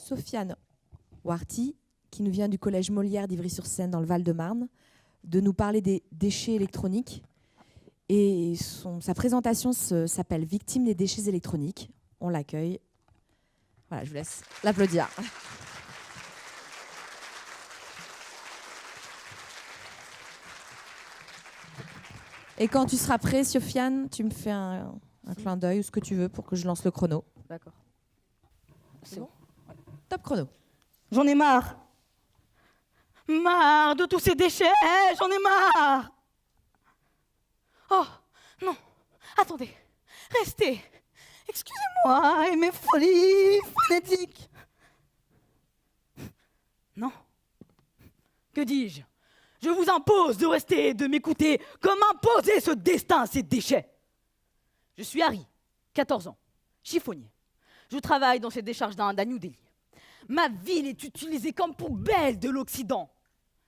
Sofiane Warty, qui nous vient du collège Molière d'Ivry-sur-Seine dans le Val-de-Marne, de nous parler des déchets électroniques. Et sa présentation s'appelle « Victime des déchets électroniques ». On l'accueille. Voilà, je vous laisse l'applaudir. Et quand tu seras prêt, Sofiane, tu me fais un clin d'œil ou ce que tu veux pour que je lance le chrono. D'accord. C'est bon ? Ouais. Top chrono. J'en ai marre. Marre de tous ces déchets, j'en ai marre. Oh, non, attendez, restez. Excusez-moi et mes folies frénétiques. Non. Que dis-je ? Je vous impose de rester et de m'écouter comme imposer ce destin à ces déchets. Je suis Harry, 14 ans, chiffonnier. Je travaille dans ces décharges d'Inde à New Delhi. Ma ville est utilisée comme poubelle de l'Occident.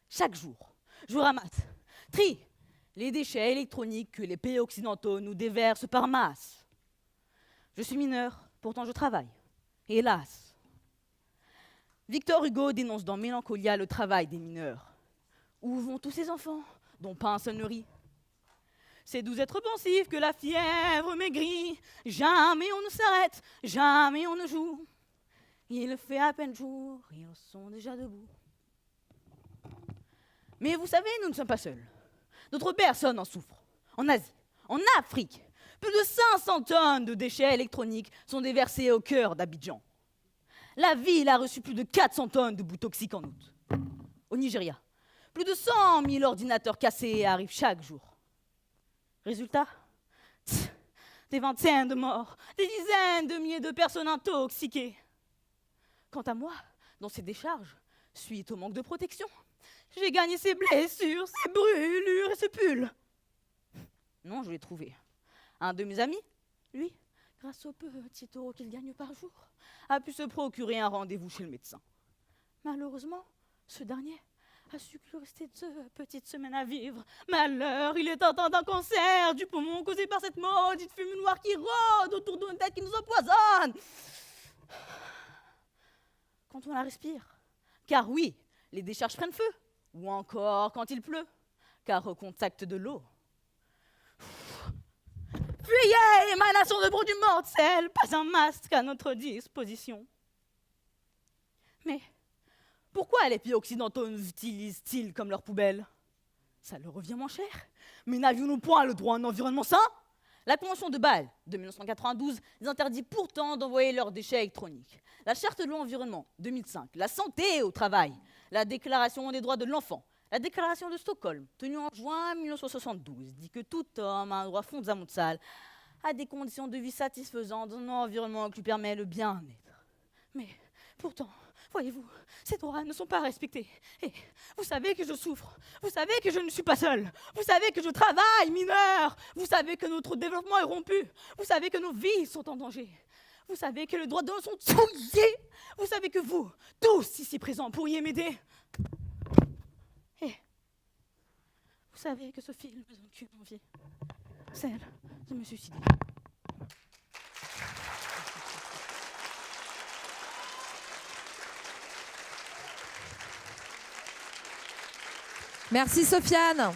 Chaque jour, je ramasse, trie les déchets électroniques que les pays occidentaux nous déversent par masse. Je suis mineur, pourtant je travaille. Hélas. Victor Hugo dénonce dans Mélancolia le travail des mineurs. Où vont tous ces enfants dont pas un seul ne rit ? C'est doux être pensif que la fièvre maigrit. Jamais on ne s'arrête, jamais on ne joue. Il fait à peine jour, ils sont déjà debout. Mais vous savez, nous ne sommes pas seuls. D'autres personnes en souffrent. En Asie, en Afrique, plus de 500 tonnes de déchets électroniques sont déversées au cœur d'Abidjan. La ville a reçu plus de 400 tonnes de boues toxiques en août. Au Nigeria, plus de 100 000 ordinateurs cassés arrivent chaque jour. Résultat ? Des vingtaines de morts, des dizaines de milliers de personnes intoxiquées. Quant à moi, dans ces décharges, suite au manque de protection, j'ai gagné ces blessures, ces brûlures et ce pull. Non, je l'ai trouvé. Un de mes amis, lui, grâce au petit euro qu'il gagne par jour, a pu se procurer un rendez-vous chez le médecin. Malheureusement, ce dernier a su qu'il restait 2 petites semaines à vivre. Malheur, il est atteint d'un cancer du poumon causé par cette maudite fumée noire qui rôde autour de nos têtes, qui nous empoisonne. Quand on la respire. Car oui, les décharges prennent feu. Ou encore quand il pleut. Car au contact de l'eau. Fuyez, émanation de produits mortels, pas un masque à notre disposition. Mais pourquoi les pays occidentaux nous utilisent-ils comme leur poubelle ? Ça leur revient moins cher. Mais n'avions-nous point le droit à un environnement sain ? La Convention de Bâle de 1992 les interdit pourtant d'envoyer leurs déchets électroniques. La Charte de l'environnement 2005, la santé au travail, la Déclaration des droits de l'enfant, la Déclaration de Stockholm, tenue en juin 1972, dit que tout homme a un droit fondamental à des conditions de vie satisfaisantes dans un environnement qui lui permet le bien-être. Mais pourtant, voyez-vous, ces droits ne sont pas respectés. Et vous savez que je souffre. Vous savez que je ne suis pas seule. Vous savez que je travaille, mineur. Vous savez que notre développement est rompu. Vous savez que nos vies sont en danger. Vous savez que les droits de l'homme sont souillés. Vous savez que vous, tous ici présents, pourriez m'aider. Et vous savez que ce film me donne qu'une envie, celle de me suicider. Merci Sofiane.